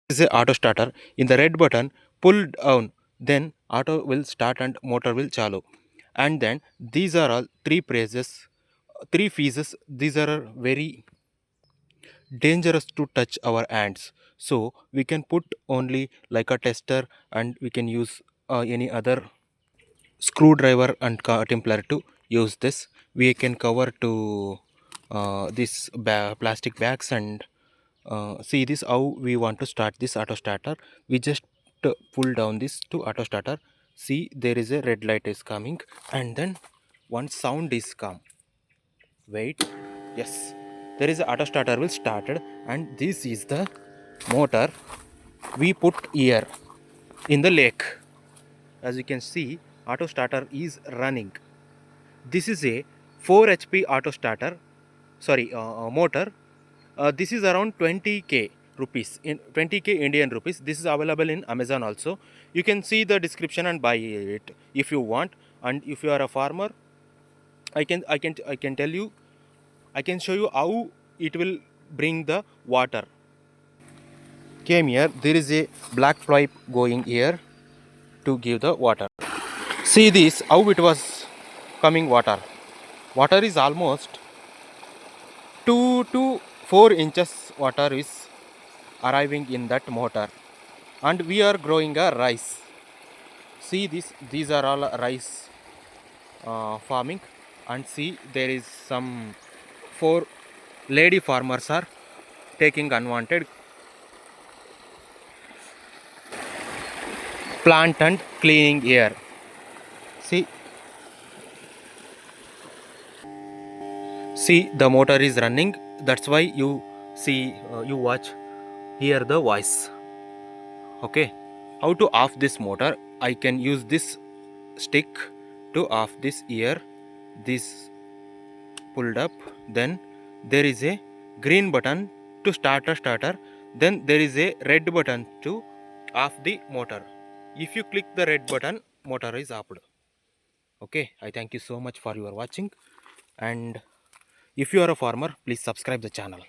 This is a auto starter. In the red button, pull down, then auto will start and motor will chalu. And then these are all three pieces. These are very dangerous to touch our hands. So we can put only like a tester, and we can use any other screwdriver and templar to use this. We can cover to this plastic bags and see this how we want to start this auto starter. We just pull down this to auto starter. See, there is a red light is coming, and then one sound is come. Wait, yes, there is a auto starter will started, and this is the motor we put here in the lake. As you can see, auto starter is running. This is a 4 HP auto starter, sorry, motor. This is around 20k rupees, in 20k Indian rupees. This is available in Amazon also. You can see the description and buy it if you want. And if you are a farmer, I can tell you, I can show you how it will bring the water. Came here, there is a black pipe going here to give the water. See this, how it was coming water. Water is almost 2 to 4 inches water is arriving in that motor. And we are growing a rice. See this, these are all rice farming. And see, there is some 4 lady farmers are taking unwanted plant and cleaning air. See, see the motor is running. That's why you see, you watch, hear the voice. Okay, how to off this motor? I can use this stick to off this ear. This pulled up. Then there is a green button to start a starter. Then there is a red button to off the motor. If you click the red button, motor is offed. Okay, I thank you so much for your watching. And if you are a farmer, please subscribe the channel.